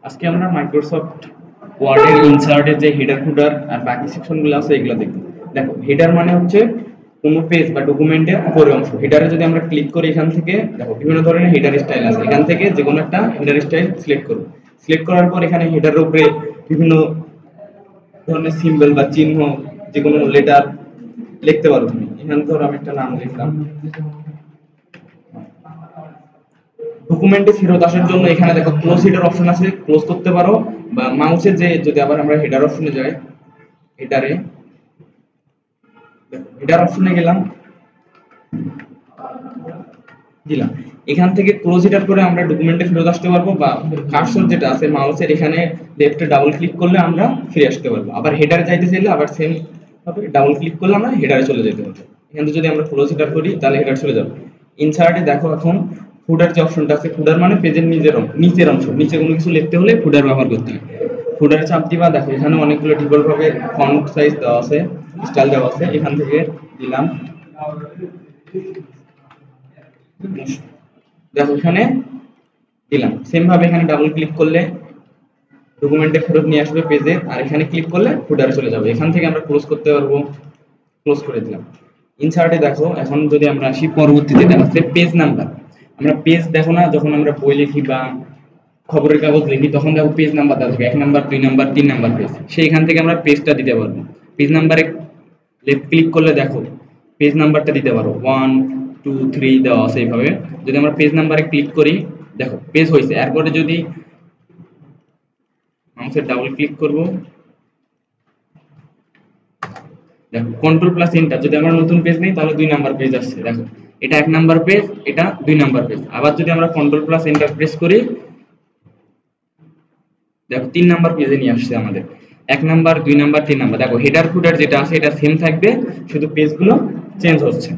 আজকে আমরা মাইক্রোসফট ওয়ার্ডের ইনসার্টের যে হেডার ফুটার আর বাকি সেকশনগুলো আছে এগুলো দেখব। দেখো হেডার মানে হচ্ছে কোনো পেজ বা ডকুমেন্টের উপরের অংশ। হেডারে যদি আমরা ক্লিক করি এখান থেকে দেখো বিভিন্ন ধরনের হেডার স্টাইল আছে, এখান থেকে যে কোনো একটা হেডার স্টাইল সিলেক্ট করব। সিলেক্ট করার পর এখানে হেডারের উপরে বিভিন্ন ধরনের সিম্বল বা চিহ্ন, যে কোনো লেটার লিখতে পারো তুমি। এখানে ধরো আমি একটা নাম লিখলাম। ডকুমেন্টে ফেরত আসার জন্য এখানে দেখো ক্লোজ হেডার অপশন আছে, ক্লোজ করতে পারো, বা মাউসের যে যদি আবার আমরা হেডার অপশনে যাই, হেডারে হেডার অপশনে গেলাম, দিলাম। এখান থেকে ক্লোজ হেডার করে আমরা ডকুমেন্টে ফেরত আসতে পারবো, বা কার্সর যেটা আছে মাউসের এখানে লেফটে ডাবল ক্লিক করলে আমরা ফিরে আসতে পারবো। আবার হেডারে যাইতে চাইলে আবার সেম ভাবে ডাবল ক্লিক করলে আমরা হেডারে চলে যেতে পারবো। এখান থেকে যদি আমরা ক্লোজ হেডার করি তাহলে হেডার চলে যাবে। ইনসার্টে দেখো এখন ফুডার যে অপশনটা আছে, ফুডার মানে পেজের নিচের অংশ, নিচে কোনো কিছু লিখতে হলে ফুডার ব্যবহার করতে হয়। ফুডারে চাপ দিবা, দেখো এখানে অনেকগুলো ডিফল্ট ভাবে ফন্ট সাইজ দেওয়া আছে, স্টাইল দেওয়া আছে, এখান থেকে দিলাম। দেখো এখানে দিলাম, সেম ভাবে এখানে ডাবল ক্লিক করলে ডকুমেন্টে ফেরত নিয়ে আসবে পেজে, আর এখানে ক্লিক করলে ফুটারে চলে যাবে। এখান থেকে আমরা ক্লোজ করতে পারবো, ক্লোজ করে দিলাম। ইনসার্টে দেখো এখন যদি আমরা আসি পরবর্তীতে দেখাচ্ছে পেজ নাম্বার। আমরা পেজ দেখো না, যখন আমরা বই লিখি বা খবরের কাগজ লিখি তখন দেখো পেজ নাম্বার দেওয়া থাকে, 1 নাম্বার 2 নাম্বার 3 নাম্বার পেজ। সেইখান থেকে আমরা পেজটা দিতে পারবো। পেজ নাম্বারে লেফট ক্লিক করলে দেখো পেজ নাম্বারটা দিতে পারো, 1 2 3 দেওয়া আছে এইভাবে। যদি আমরা পেজ নাম্বারে ক্লিক করি দেখো পেজ হয়েছে। এরপরে যদি মাউসের ডাবল ক্লিক করব, দেখো কন্ট্রোল প্লাস এন্টার, যদি আমরা নতুন পেজ নেই তাহলে 2 নাম্বার পেজ আসছে। দেখো এটা 1 নাম্বার পেজ, এটা 2 নাম্বার পেজ। আবার যদি আমরা কন্ট্রোল প্লাস এন্টার প্রেস করি দেখো 3 নাম্বার পেজে নিয়ে আসছে আমাদের। 1 নাম্বার 2 নাম্বার 3 নাম্বার। দেখো হেডার ফুটার যেটা আছে এটা সেম থাকবে, শুধু পেজগুলো চেঞ্জ হচ্ছে।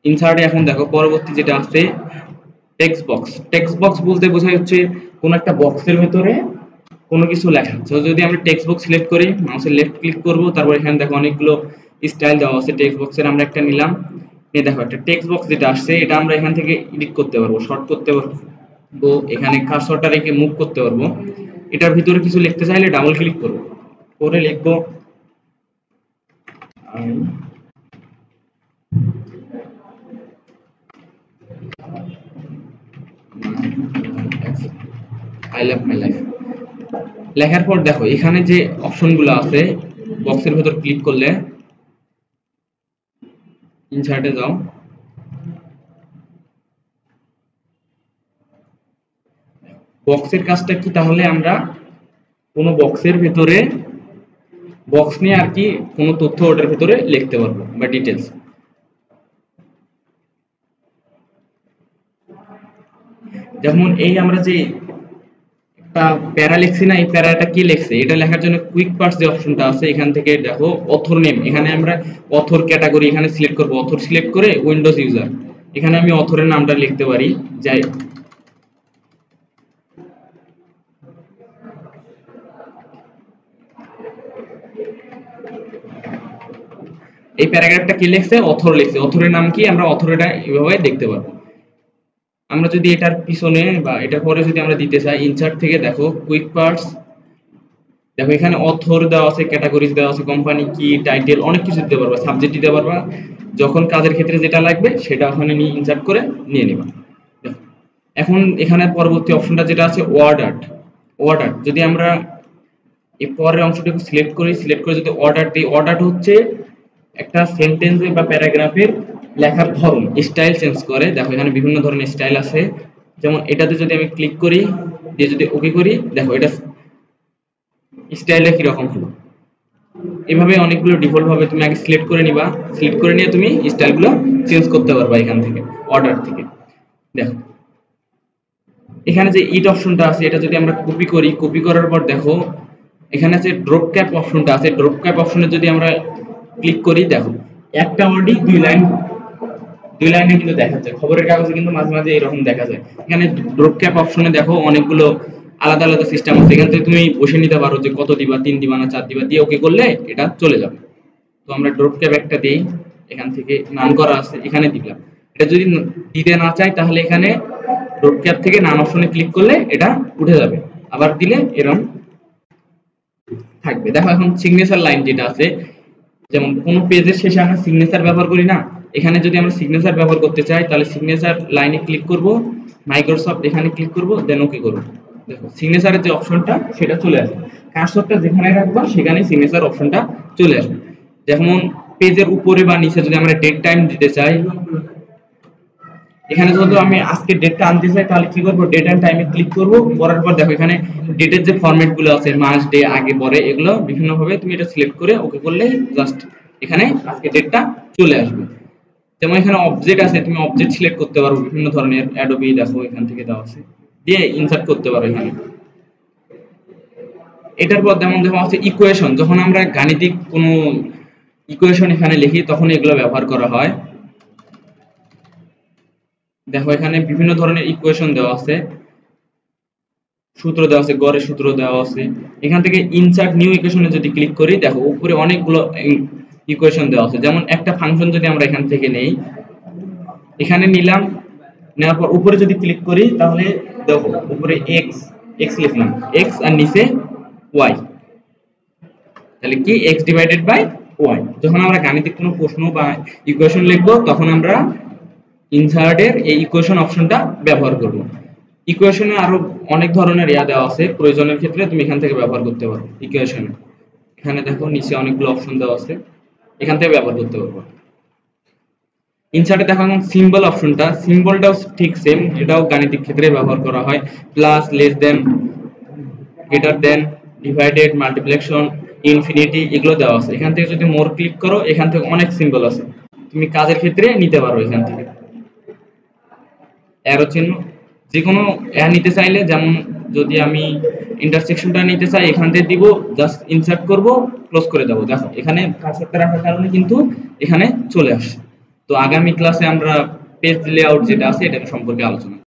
ইনসার্টে এখন দেখো পরবর্তী যেটা আছে টেক্সট বক্স। টেক্সট বক্স বলতে বোঝায় হচ্ছে কোন একটা বক্সের ভেতরে কোনো কিছু লেখা। তো যদি আমরা টেক্সট বক্স সিলেক্ট করি, মাউসের লেফট ক্লিক করব, তারপর এখানে দেখো অনেকগুলো স্টাইল দেওয়া আছে টেক্সট বক্সের। আমরা একটা নিলাম, এই দেখো একটা টেক্সট বক্স যেটা আসছে এটা আমরা এখান থেকে এডিট করতে পারবো, শর্ট করতে পারবো, এখানে কার্সরটা রেখে মুভ করতে পারবো। এটার ভিতরে কিছু লিখতে চাইলে ডাবল ক্লিক করব, করে লিখবো আই লাভ মাই লাইফ। লেখার পর দেখো এখানে যে অপশনগুলো আছে বক্সের ভেতর ক্লিক করলে, ইনসার্টে যাও, বক্সের কাজটা কি, তাহলে আমরা কোনো বক্সের ভেতরে বক্স নিয়ে আর কি কোনো তথ্য ওটার ভেতরে লিখতে পারবো বা ডিটেলস। যেমন এই আমরা যে একটা প্যারা লিখছি না, এই প্যারাটা কি লিখছে এটা লেখার জন্য কুইক পার্স যে অপশনটা আছে এখান থেকে দেখো অথর নেম, এখানে আমরা অথর ক্যাটাগরি এখানে সিলেক্ট করব। অথর সিলেক্ট করে উইন্ডোজ ইউজার, এখানে আমি অথরের নামটা লিখতে পারি। যাই এই প্যারাগ্রাফটা কি লিখছে, অথর লিখছে, অথরের নাম কি, আমরা অথরটা এইভাবে দেখতে পারবো। আমরা যদি এটার পিছনে বা এটার পরে যদি আমরা দিতে চাই, ইনসার্ট থেকে দেখো কুইক পার্টস, দেখো এখানে অথর দেওয়া আছে, ক্যাটাগরিজ দেওয়া আছে, কোম্পানি কি, টাইটেল, অনেক কিছু দিতে পারবা, সাবজেক্ট দিতে পারবা। যখন কাজের ক্ষেত্রে যেটা লাগবে সেটা ওখানে নিয়ে ইনসার্ট করে নিয়ে নিবা। এখন এখানে পরবর্তী অপশনটা যেটা আছে ওয়ার্ড আর্ট। ওয়ার্ড আর্ট যদি আমরা এই পরের অংশটুকু সিলেক্ট করি, সিলেক্ট করে যদি ওয়ার্ড আর্ট দিই, ওয়ার্ড আর্ট হচ্ছে একটা সেন্টেন্সে বা প্যারাগ্রাফের লেখার ধরন, স্টাইল চেঞ্জ করে। দেখো এখানে বিভিন্ন ধরনের স্টাইল আছে, যেমন এটাতে যদি আমি ক্লিক করি দিয়ে যদি ওকে করি, দেখো এটা স্টাইলটা কিরকম হলো। এভাবে অনেকগুলো ডিফল্ট ভাবে তুমি আগে সিলেক্ট করে নিবা, সিলেক্ট করে নিয়ে তুমি স্টাইলগুলো চেঞ্জ করতে পারবা এখান থেকে, অর্ডার থেকে। দেখো এখানে যে ইট অপশনটা আছে এটা যদি আমরা কপি করি, কপি করার পর দেখো এখানে যে ড্রপ ক্যাপ অপশনটা আছে, ড্রপ ক্যাপ অপশনে যদি আমরা ক্লিক করি, দেখো একটা ওয়ার্ডই 2 লাইনে কিন্তু দেখা যায়। খবরের কাগজে কিন্তু মাঝে মাঝে এরকম দেখা যায়। এখানে ড্রপ ক্যাপ অপশনে দেখো অনেকগুলো আলাদা আলাদা সিস্টেম আছে, এখান থেকে তুমি বসে নিতে পারো যে কত দিবা, 3 দিবা না 4 দিবা, দিয়ে ওকে করলে এটা চলে যাবে। তো আমরা ড্রপ ক্যাপ একটা দিই, এখান থেকে নাম করা আছে এখানে দিলাম। এটা যদি দিতে না চাই তাহলে এখানে ড্রপ ক্যাপ থেকে নাম অপশনে ক্লিক করলে এটা উঠে যাবে। আবার দিলে এরকম থাকবে। দেখো এখন সিগনেচার লাইন যেটা আছে, যেমন কোন পেজের শেষে আমরা সিগনেচার ব্যবহার করি না, এখানে যদি আমরা সিগনেচার ব্যবহার করতে চাই তাহলে সিগনেচার লাইনে ক্লিক করব, মাইক্রোসফট এখানে ক্লিক করব, দেন ওকে করব। দেখো সিগনেচারের যে অপশনটা সেটা চলে আসবে, কার্সরটা যেখানে রাখবা সেখানে সিগনেচার অপশনটা চলে আসবে। যেমন পেজের উপরে বা নিচে যদি আমরা ডেট টাইম দিতে চাই, এখানে যদি আমি আজকে ডেটটা আনতে চাই তাহলে কি করব, ডেট এন্ড টাইমে ক্লিক করব, করার পর দেখো এখানে ডেটের যে ফরম্যাট গুলো আছে মাস, ডে, আগে, পরে, এগুলো বিভিন্ন ভাবে তুমি এটা সিলেক্ট করে ওকে করলে জাস্ট এখানে আজকে ডেটটা চলে আসবে। যেমন এখানে অবজেক্ট আছে, তুমি অবজেক্ট সিলেক্ট করতে পারো বিভিন্ন ধরনের, অ্যাডোবি দেখো এখান থেকে দেওয়া আছে, দিয়ে ইনসার্ট করতে পারো এখানে। এটার পর যেমন দেখো আছে ইকুয়েশন, যখন আমরা গাণিতিক কোনো ইকুয়েশন এখানে লিখি তখন এগুলো ব্যবহার করা হয়। দেখো এখানে বিভিন্ন ধরনের ইকুয়েশন দেওয়া আছে, সূত্র দেওয়া আছে, গড়ের সূত্র দেওয়া আছে। এখান থেকে ইনসার্ট নিউ ইকুয়েশনে যদি ক্লিক করি দেখো উপরে অনেকগুলো ইকুয়েশন দেওয়া আছে। যেমন একটা ফাংশন যদি আমরা এখান থেকে নেই, এখানে নিলাম, নেওয়ার পর উপরে যদি ক্লিক করি তাহলে দেখো উপরে এক্স, এক্স লিখলাম, এক্স আর নিচে ওয়াই, তাহলে কি এক্স ডিভাইডেড বাই ওয়াই। যখন আমরা গাণিতিক কোনো প্রশ্ন বা ইকুয়েশন লিখবো তখন আমরা ইনসার্টের এই ইকুয়েশন অপশনটা ব্যবহার করব। ইকুয়েশনে আরো অনেক ধরনের দেওয়া আছে, প্রয়োজনের ক্ষেত্রে তুমি এখান থেকে ব্যবহার করতে পারো ইকুয়েশনে। এখানে দেখো নিচে অনেকগুলো অপশন দেওয়া আছে, এখান থেকে ব্যবহার করতে পারবো। ইনসার্টে দেখো সিম্বল অপশনটা, সিম্বলটাও ঠিক সেম, এটাও গাণিতিক ক্ষেত্রে ব্যবহার করা হয়। Plus, less than, greater than, divided, multiplication, infinity, এগুলো দেওয়া আছে। এখান থেকে যদি মোর ক্লিক করো এখান থেকে অনেক সিম্বল আছে, তুমি কাজের ক্ষেত্রে নিতে পারো এখান থেকে। অ্যারো চিহ্ন, যে কোনো নিতে চাইলে, যেমন যদি আমি ইন্টারসেকশনটা নিতে চাই এখান থেকে দিব, জাস্ট ইনসার্ট করব, ক্লোজ করে দেবো। দেখো এখানে কার্সরটা রাখার কারণে কিন্তু এখানে চলে আসে। তো আগামী ক্লাসে আমরা পেজ লেআউট যেটা আছে এটা সম্পর্কে আলোচনা